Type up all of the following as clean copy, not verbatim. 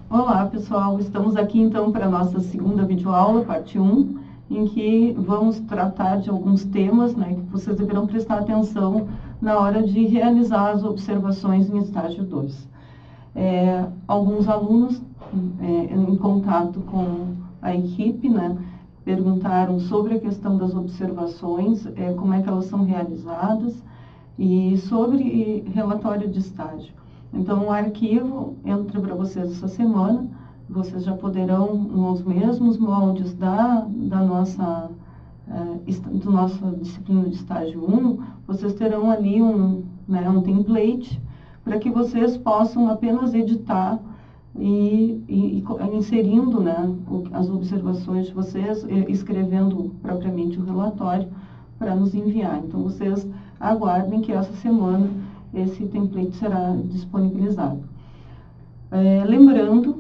Olá, pessoal. Estamos aqui então para a nossa segunda videoaula, parte 1, em que vamos tratar de alguns temas, né, que vocês deverão prestar atenção na hora de realizar as observações em estágio 2. Alguns alunos, em contato com a equipe, né, perguntaram sobre a questão das observações, como é que elas são realizadas e sobre relatório de estágio. Então, o arquivo entra para vocês essa semana, vocês já poderão, nos mesmos moldes da nossa disciplina de estágio 1, vocês terão ali um template para que vocês possam apenas editar e inserindo, né, as observações de vocês, escrevendo propriamente o relatório para nos enviar. Então, vocês aguardem que essa semana esse template será disponibilizado. Lembrando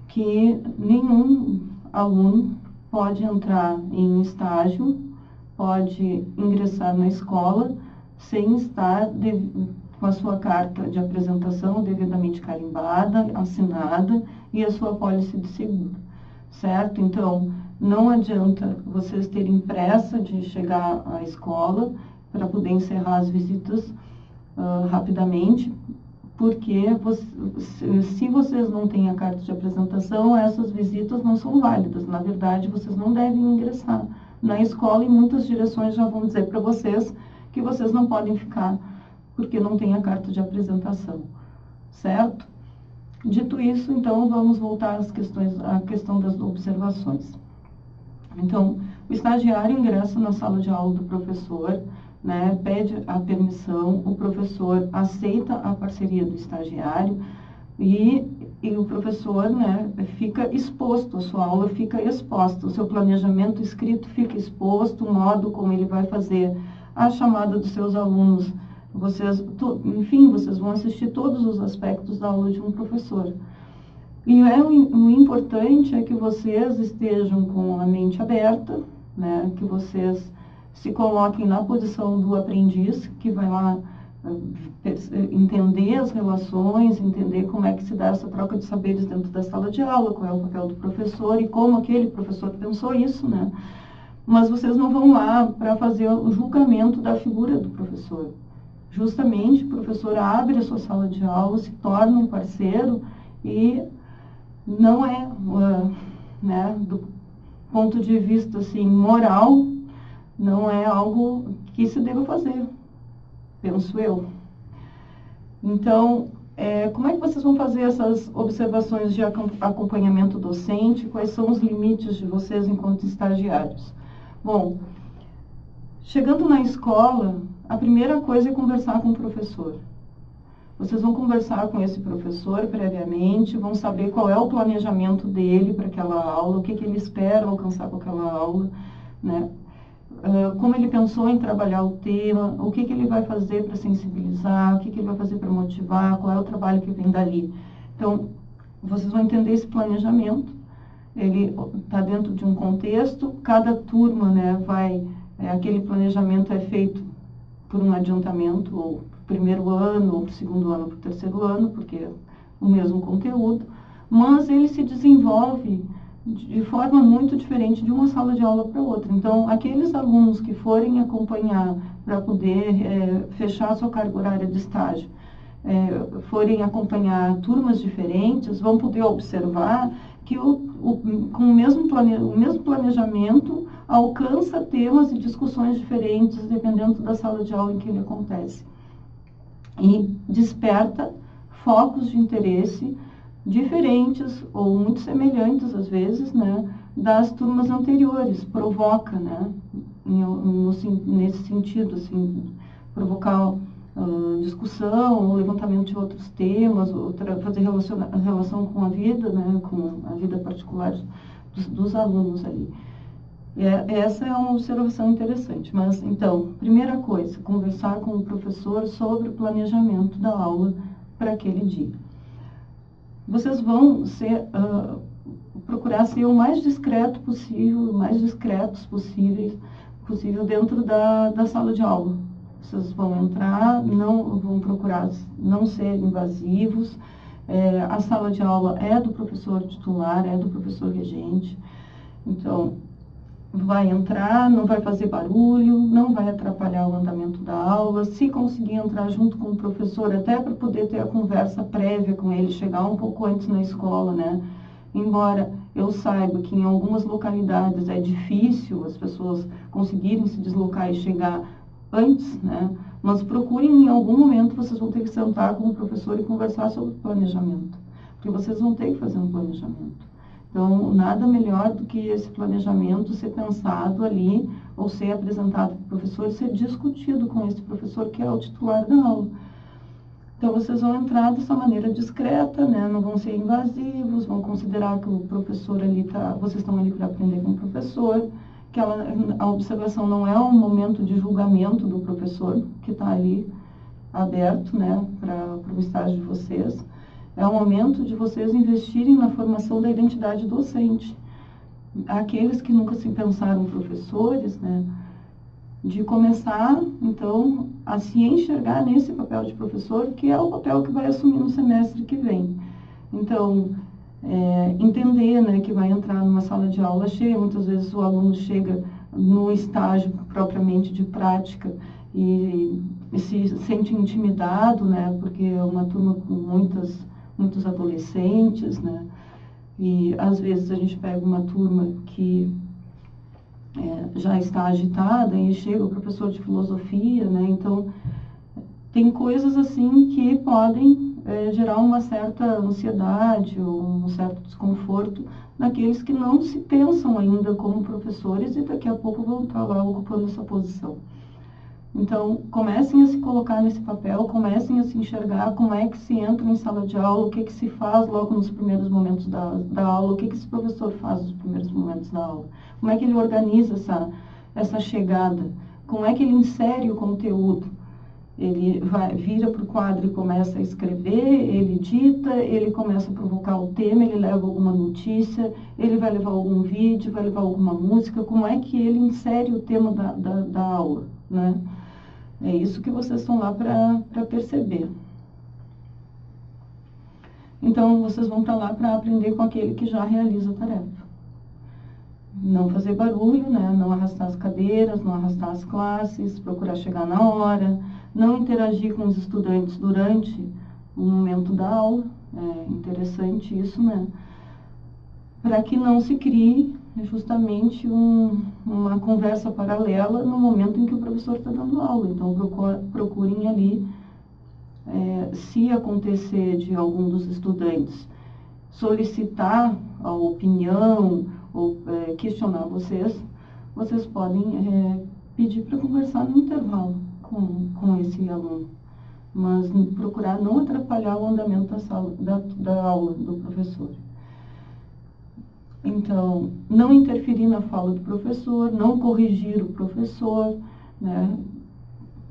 que nenhum aluno pode entrar em estágio, pode ingressar na escola sem estar com a sua carta de apresentação devidamente carimbada, assinada e a sua apólice de seguro, certo? Então, não adianta vocês terem pressa de chegar à escola para poder encerrar as visitas rapidamente, porque se vocês não têm a carta de apresentação, essas visitas não são válidas. Na verdade, vocês não devem ingressar na escola e muitas direções já vão dizer para vocês que vocês não podem ficar porque não tem a carta de apresentação, certo? Dito isso, então, vamos voltar à questão das observações. Então, o estagiário ingressa na sala de aula do professor, né, pede a permissão, o professor aceita a parceria do estagiário e o professor, né, fica exposto, a sua aula fica exposta, o seu planejamento escrito fica exposto, o modo como ele vai fazer a chamada dos seus alunos. Enfim, vocês vão assistir todos os aspectos da aula de um professor. E o importante é que vocês estejam com a mente aberta, né, que vocês se coloquem na posição do aprendiz, que vai lá entender as relações, entender como é que se dá essa troca de saberes dentro da sala de aula, qual é o papel do professor e como aquele professor pensou isso, né? Mas vocês não vão lá para fazer o julgamento da figura do professor. Justamente, o professor abre a sua sala de aula, se torna um parceiro e não é, né, do ponto de vista assim, moral, não é algo que se deva fazer, penso eu. Então, como é que vocês vão fazer essas observações de acompanhamento docente? Quais são os limites de vocês enquanto estagiários? Bom, chegando na escola, a primeira coisa é conversar com o professor. Vocês vão conversar com esse professor previamente, vão saber qual é o planejamento dele para aquela aula, o que ele espera alcançar com aquela aula, né? Como ele pensou em trabalhar o tema, o que ele vai fazer para sensibilizar, o que ele vai fazer para motivar, qual é o trabalho que vem dali. Então, vocês vão entender esse planejamento, ele está dentro de um contexto, cada turma, né, aquele planejamento é feito por um adiantamento, ou primeiro ano, ou segundo ano, para o terceiro ano, porque é o mesmo conteúdo, mas ele se desenvolve de forma muito diferente de uma sala de aula para outra. Então, aqueles alunos que forem acompanhar para poder fechar a sua carga horária de estágio, forem acompanhar turmas diferentes, vão poder observar que com o mesmo planejamento alcança temas e discussões diferentes dependendo da sala de aula em que ele acontece. E desperta focos de interesse diferentes ou muito semelhantes, às vezes, né, das turmas anteriores, provoca, né, nesse sentido, assim, provocar discussão, ou levantamento de outros temas, fazer relação com a vida, né, com a vida particular dos alunos ali. Essa é uma observação interessante. Mas, então, primeira coisa, conversar com o professor sobre o planejamento da aula para aquele dia. Vocês vão procurar ser o mais discreto possível, o mais discretos possível dentro da sala de aula. Vocês vão entrar, vão procurar não ser invasivos, A sala de aula é do professor titular, é do professor regente. Então, vai entrar, não vai fazer barulho, não vai atrapalhar o andamento da aula. Se conseguir entrar junto com o professor, até para poder ter a conversa prévia com ele, chegar um pouco antes na escola, né? Embora eu saiba que em algumas localidades é difícil as pessoas conseguirem se deslocar e chegar antes, né? Mas procurem, em algum momento, vocês vão ter que sentar com o professor e conversar sobre planejamento, porque vocês vão ter que fazer um planejamento. Então, nada melhor do que esse planejamento ser pensado ali, ou ser apresentado para o professor e ser discutido com esse professor que é o titular da aula. Então, vocês vão entrar dessa maneira discreta, né? Não vão ser invasivos, vão considerar que o professor ali vocês estão ali para aprender com o professor, que a observação não é um momento de julgamento do professor, que está ali aberto, né, para o estágio de vocês. É o momento de vocês investirem na formação da identidade docente. Aqueles que nunca se pensaram professores, né, de começar, então, a se enxergar nesse papel de professor, que é o papel que vai assumir no semestre que vem. Então, entender, né, que vai entrar numa sala de aula cheia, muitas vezes o aluno chega no estágio propriamente de prática e se sente intimidado, né, porque é uma turma com muitos adolescentes, né, e às vezes a gente pega uma turma que já está agitada e chega o professor de filosofia, né, então tem coisas assim que podem gerar uma certa ansiedade ou um certo desconforto naqueles que não se pensam ainda como professores e daqui a pouco vão estar lá ocupando essa posição. Então, comecem a se colocar nesse papel, comecem a se enxergar como é que se entra em sala de aula, o que se faz logo nos primeiros momentos da aula, o que esse professor faz nos primeiros momentos da aula, como é que ele organiza essa chegada, como é que ele insere o conteúdo. Ele vira para o quadro e começa a escrever, ele dita, ele começa a provocar o tema, ele leva alguma notícia, ele vai levar algum vídeo, vai levar alguma música, como é que ele insere o tema da aula, né? É isso que vocês estão lá para perceber. Então, vocês vão para lá para aprender com aquele que já realiza a tarefa. Não fazer barulho, né? Não arrastar as cadeiras, não arrastar as classes, procurar chegar na hora, não interagir com os estudantes durante o momento da aula. É interessante isso, né? Para que não se crie justamente uma conversa paralela no momento em que o professor está dando aula. Então, procurem ali, se acontecer de algum dos estudantes solicitar a opinião ou questionar vocês podem pedir para conversar no intervalo com esse aluno, mas procurar não atrapalhar o andamento da aula do professor. Então, não interferir na fala do professor, não corrigir o professor, né?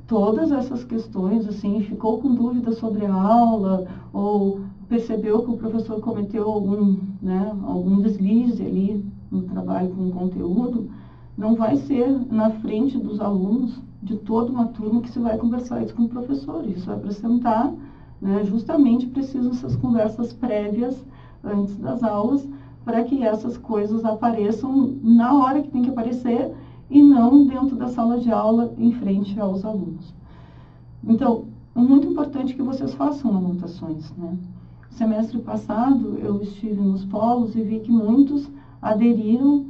Todas essas questões, assim, ficou com dúvida sobre a aula, ou percebeu que o professor cometeu algum deslize ali no trabalho com o conteúdo, não vai ser na frente dos alunos de toda uma turma que se vai conversar isso com o professor. Isso é para sentar, né? Justamente precisam essas conversas prévias antes das aulas, para que essas coisas apareçam na hora que tem que aparecer e não dentro da sala de aula em frente aos alunos. Então, é muito importante que vocês façam anotações, né? Semestre passado, eu estive nos polos e vi que muitos aderiram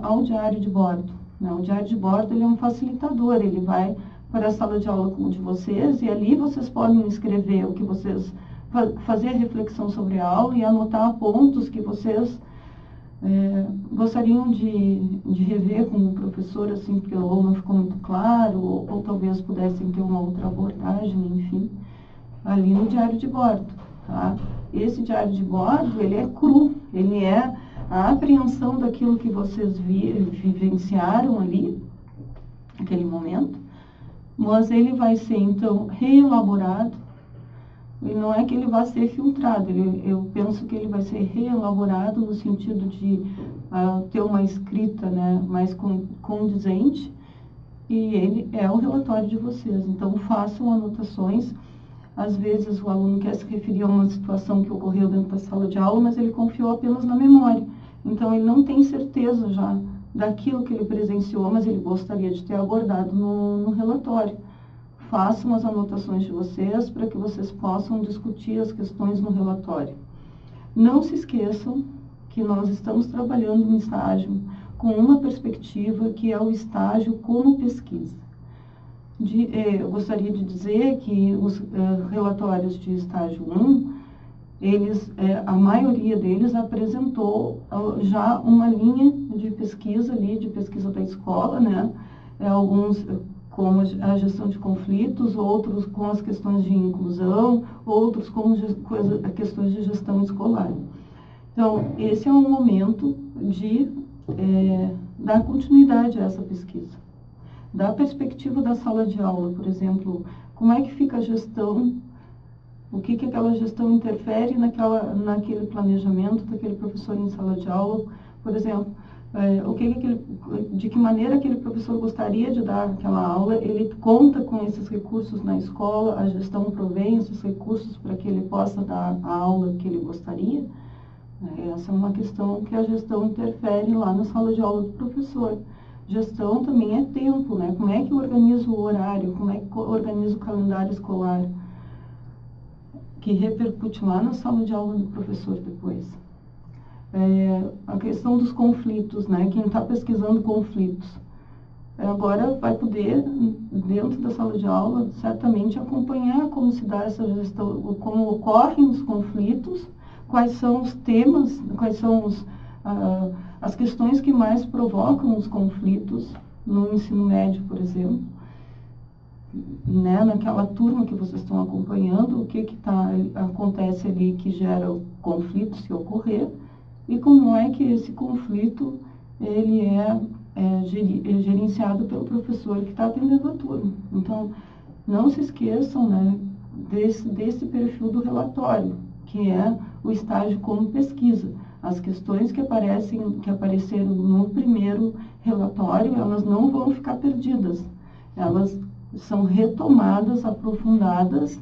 ao diário de bordo, né? O diário de bordo, ele é um facilitador, ele vai para a sala de aula de vocês e ali vocês podem escrever o que vocês fazer a reflexão sobre a aula e anotar pontos que vocês gostariam de rever com o professor, assim, porque ou não ficou muito claro, ou talvez pudessem ter uma outra abordagem, enfim, ali no diário de bordo, tá? Esse diário de bordo, ele é cru, ele é a apreensão daquilo que vocês vivenciaram ali, naquele momento, mas ele vai ser, então, reelaborado. E não é que ele vai ser filtrado, eu penso que ele vai ser reelaborado no sentido de ter uma escrita, né, mais condizente, e ele é o relatório de vocês. Então, façam anotações, Às vezes o aluno quer se referir a uma situação que ocorreu dentro da sala de aula, mas ele confiou apenas na memória. Então, ele não tem certeza já daquilo que ele presenciou, mas ele gostaria de ter abordado no relatório. Façam as anotações de vocês para que vocês possam discutir as questões no relatório. Não se esqueçam que nós estamos trabalhando um estágio com uma perspectiva que é o estágio como pesquisa. Eu gostaria de dizer que os relatórios de estágio 1, a maioria deles apresentou já uma linha de pesquisa ali, de pesquisa da escola, né? Alguns com a gestão de conflitos, outros com as questões de inclusão, outros com questões de gestão escolar. Então, esse é um momento de dar continuidade a essa pesquisa. Da perspectiva da sala de aula, por exemplo, como é que fica a gestão, o que aquela gestão interfere naquele planejamento daquele professor em sala de aula, por exemplo, de que maneira aquele professor gostaria de dar aquela aula, ele conta com esses recursos na escola, a gestão provém esses recursos para que ele possa dar a aula que ele gostaria. Essa é uma questão que a gestão interfere lá na sala de aula do professor. Gestão também é tempo, né? Como é que eu organizo o horário, como é que eu organizo o calendário escolar, que repercute lá na sala de aula do professor depois. A questão dos conflitos, né? Quem está pesquisando conflitos, agora vai poder, dentro da sala de aula, certamente acompanhar como se dá essa gestão, como ocorrem os conflitos, quais são os temas, quais são as questões que mais provocam os conflitos no ensino médio, por exemplo. Né, naquela turma que vocês estão acompanhando, o que acontece ali que gera o conflito, se ocorrer, e como é que esse conflito ele é gerenciado pelo professor que está atendendo a turma. Então, não se esqueçam, né, desse perfil do relatório, que é o estágio como pesquisa. As questões que apareceram no primeiro relatório, elas não vão ficar perdidas. Elas são retomadas, aprofundadas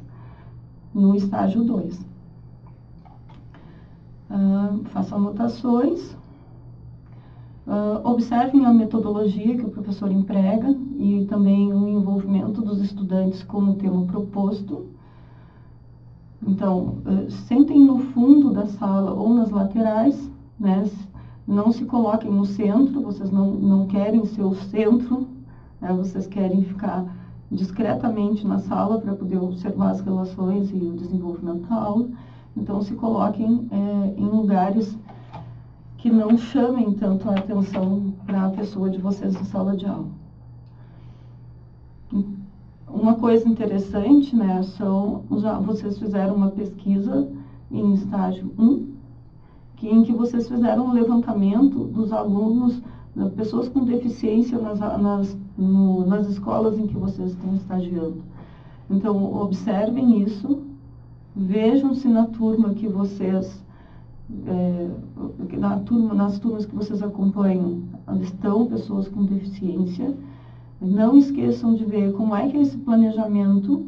no estágio 2. Façam anotações. Observem a metodologia que o professor emprega e também o envolvimento dos estudantes com o tema proposto. Então, sentem no fundo da sala ou nas laterais, né? Não se coloquem no centro, vocês não querem ser o centro, né? Vocês querem ficar discretamente na sala para poder observar as relações e o desenvolvimento da aula. Então, se coloquem em lugares que não chamem tanto a atenção para a pessoa de vocês na sala de aula. Uma coisa interessante, né, vocês fizeram uma pesquisa em estágio 1, em que vocês fizeram um levantamento dos alunos, pessoas com deficiência nas escolas em que vocês estão estagiando. Então, observem isso, vejam se na turma que vocês, nas turmas que vocês acompanham, estão pessoas com deficiência. Não esqueçam de ver como é que esse planejamento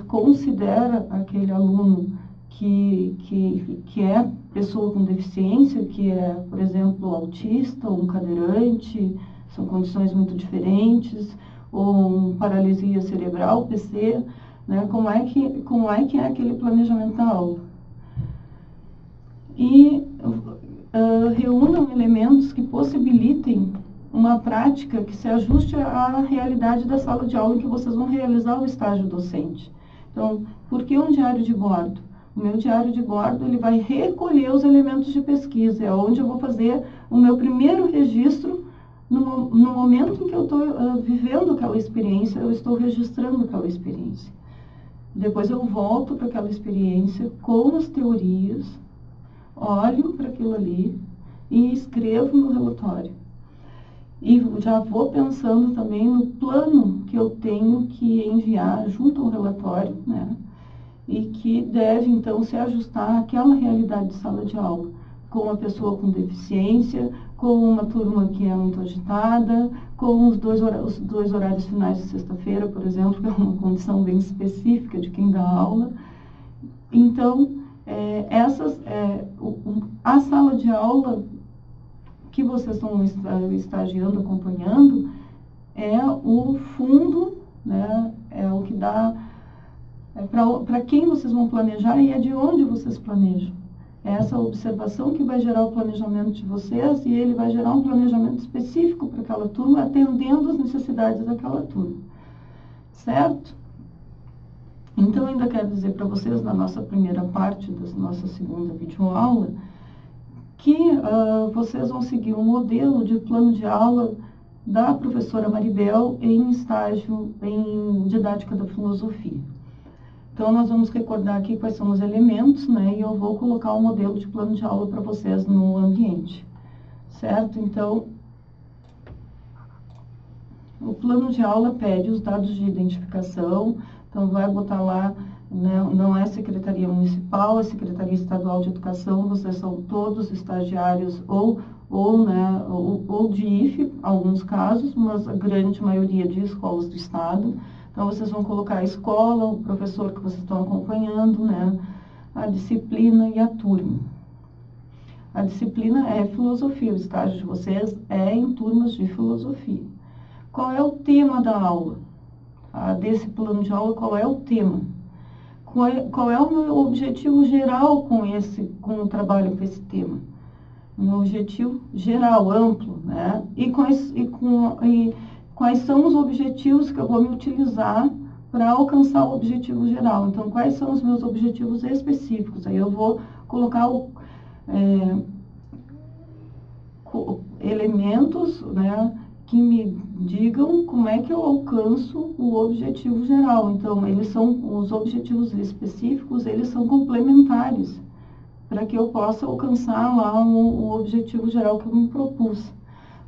considera aquele aluno que é pessoa com deficiência, que é, por exemplo, autista ou um cadeirante, são condições muito diferentes, ou paralisia cerebral, PC, né? Como é que é aquele planejamento da aula. E reúnam elementos que possibilitem uma prática que se ajuste à realidade da sala de aula em que vocês vão realizar o estágio docente. Então, por que um diário de bordo? O meu diário de bordo ele vai recolher os elementos de pesquisa, é onde eu vou fazer o meu primeiro registro no momento em que eu estou vivendo aquela experiência, eu estou registrando aquela experiência. Depois eu volto para aquela experiência com as teorias, olho para aquilo ali e escrevo no relatório. E já vou pensando também no plano que eu tenho que enviar junto ao relatório, né? E que deve, então, se ajustar àquela realidade de sala de aula, com a pessoa com deficiência, com uma turma que é muito agitada, com os dois horários finais de sexta-feira, por exemplo, que é uma condição bem específica de quem dá aula. Então, a sala de aula que vocês estão estagiando, acompanhando, é o fundo, né, é o que dá para quem vocês vão planejar e é de onde vocês planejam. É essa observação que vai gerar o planejamento de vocês e ele vai gerar um planejamento específico para aquela turma, atendendo as necessidades daquela turma. Certo? Então, ainda quero dizer para vocês, na nossa primeira parte da nossa segunda videoaula, que vocês vão seguir um modelo de plano de aula da professora Maribel em estágio em didática da filosofia. Então, nós vamos recordar aqui quais são os elementos, né? E eu vou colocar um modelo de plano de aula para vocês no ambiente, certo? Então, o plano de aula pede os dados de identificação, então vai botar lá, né, não é Secretaria Municipal, é Secretaria Estadual de Educação, vocês são todos estagiários ou de IFE, alguns casos, mas a grande maioria de escolas do Estado. Então, vocês vão colocar a escola, o professor que vocês estão acompanhando, né, a disciplina e a turma. A disciplina é filosofia, o estágio de vocês é em turmas de filosofia. Qual é o tema da aula? Desse plano de aula, qual é o tema? Qual é o meu objetivo geral com o trabalho com esse tema? Um objetivo geral, amplo, né? E quais são os objetivos que eu vou me utilizar para alcançar o objetivo geral? Então, quais são os meus objetivos específicos? Aí eu vou colocar elementos, né, que me digam como é que eu alcanço o objetivo geral. Então, os objetivos específicos, eles são complementares para que eu possa alcançar lá o objetivo geral que eu me propus.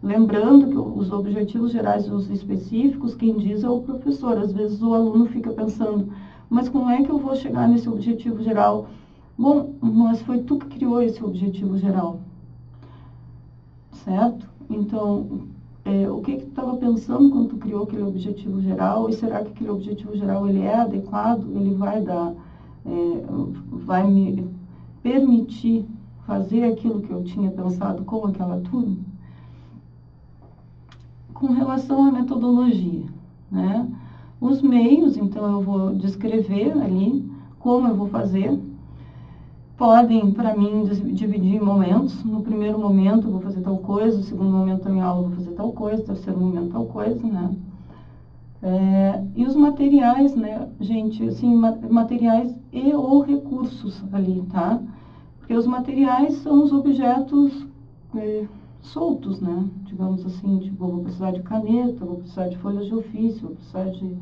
Lembrando que os objetivos gerais e os específicos, quem diz é o professor. Às vezes o aluno fica pensando, mas como é que eu vou chegar nesse objetivo geral? Bom, mas foi tu que criou esse objetivo geral, certo? Então, o que tu estava pensando quando tu criou aquele objetivo geral? E será que aquele objetivo geral ele é adequado? Ele vai me permitir fazer aquilo que eu tinha pensado com aquela turma? Com relação à metodologia, né? Os meios, então, eu vou descrever ali como eu vou fazer. Podem, para mim, dividir em momentos. No primeiro momento eu vou fazer tal coisa, no segundo momento da minha aula eu vou fazer tal coisa, no terceiro momento tal coisa, né? E os materiais, né, gente, assim, materiais e ou recursos ali, tá? Porque os materiais são os objetos soltos, né? Digamos assim, tipo, vou precisar de caneta, vou precisar de folhas de ofício, vou precisar de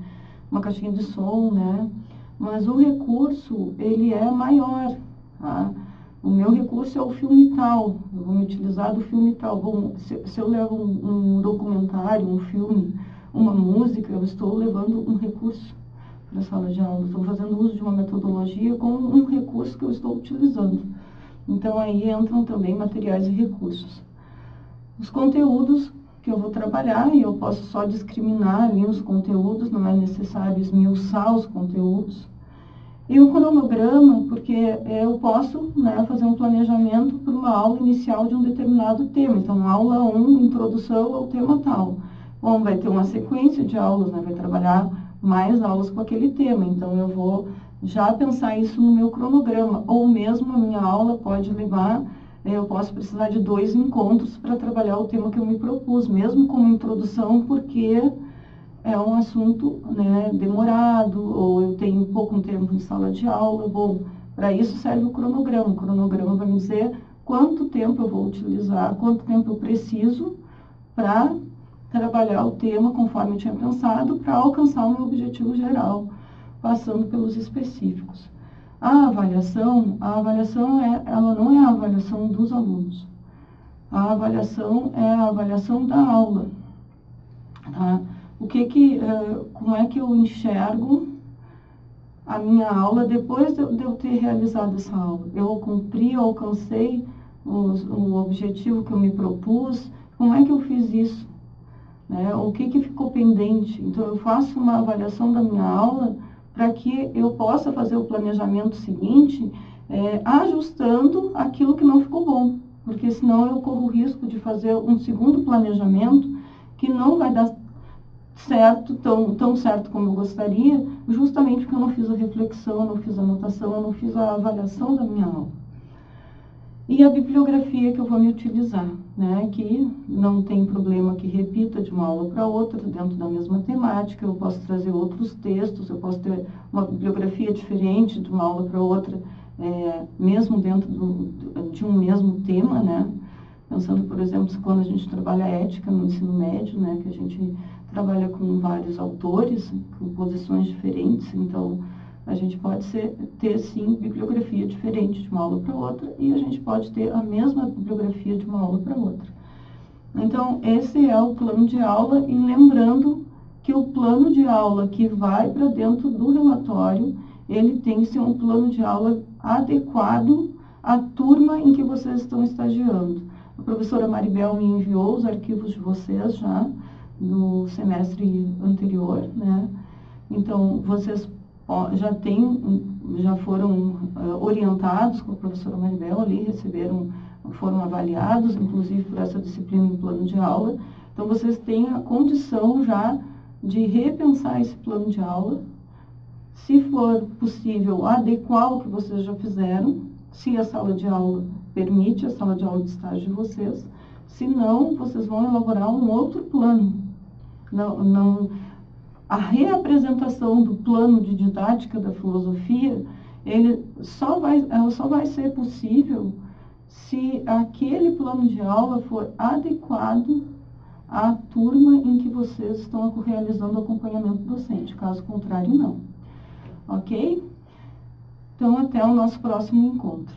uma caixinha de som, né? Mas o recurso, ele é maior, tá? O meu recurso é o filme tal, eu vou me utilizar do filme tal. Se eu levo um documentário, um filme, uma música, eu estou levando um recurso para a sala de aula. Estou fazendo uso de uma metodologia com um recurso que eu estou utilizando. Então, aí entram também materiais e recursos. Os conteúdos que eu vou trabalhar, e eu posso só discriminar ali os conteúdos, não é necessário esmiuçar os conteúdos. E o cronograma, porque eu posso, né, fazer um planejamento para uma aula inicial de um determinado tema. Então, aula 1, introdução ao tema tal. Bom, vai ter uma sequência de aulas, né, vai trabalhar mais aulas com aquele tema. Então, eu vou já pensar isso no meu cronograma. Ou mesmo a minha aula pode levar, eu posso precisar de 2 encontros para trabalhar o tema que eu me propus, mesmo como introdução, porque é um assunto, né, demorado, ou eu tenho pouco tempo em sala de aula. Bom, para isso serve o cronograma. O cronograma vai me dizer quanto tempo eu vou utilizar, quanto tempo eu preciso para trabalhar o tema conforme eu tinha pensado, para alcançar o meu objetivo geral, passando pelos específicos. A avaliação ela não é a avaliação dos alunos. A avaliação é a avaliação da aula, tá? Como é que eu enxergo a minha aula depois de eu ter realizado essa aula? Eu alcancei o objetivo que eu me propus, como é que eu fiz isso? Né? O que ficou pendente? Então, eu faço uma avaliação da minha aula para que eu possa fazer o planejamento seguinte, ajustando aquilo que não ficou bom, porque senão eu corro o risco de fazer um segundo planejamento que não vai dar certo, tão certo como eu gostaria, justamente porque eu não fiz a reflexão, eu não fiz a anotação, eu não fiz a avaliação da minha aula. E a bibliografia que eu vou me utilizar, né, que não tem problema que repita de uma aula para outra, dentro da mesma temática, eu posso trazer outros textos, eu posso ter uma bibliografia diferente de uma aula para outra, mesmo dentro de um mesmo tema, né, pensando, por exemplo, quando a gente trabalha ética no ensino médio, né, que a gente trabalha com vários autores, com posições diferentes, então a gente pode ter, sim, bibliografia diferente de uma aula para outra e a gente pode ter a mesma bibliografia de uma aula para outra. Então, esse é o plano de aula e lembrando que o plano de aula que vai para dentro do relatório, ele tem que ser um plano de aula adequado à turma em que vocês estão estagiando. A professora Maribel me enviou os arquivos de vocês já no semestre anterior, né? Então, vocês já foram orientados com a professora Maribel ali, foram avaliados, inclusive por essa disciplina em plano de aula. Então, vocês têm a condição já de repensar esse plano de aula, se for possível, adequar o que vocês já fizeram, se a sala de aula permite, a sala de aula de estágio de vocês, se não, vocês vão elaborar um outro plano. A reapresentação do plano de didática da filosofia, ela só vai ser possível se aquele plano de aula for adequado à turma em que vocês estão realizando o acompanhamento docente. Caso contrário, não. Ok? Então, até o nosso próximo encontro.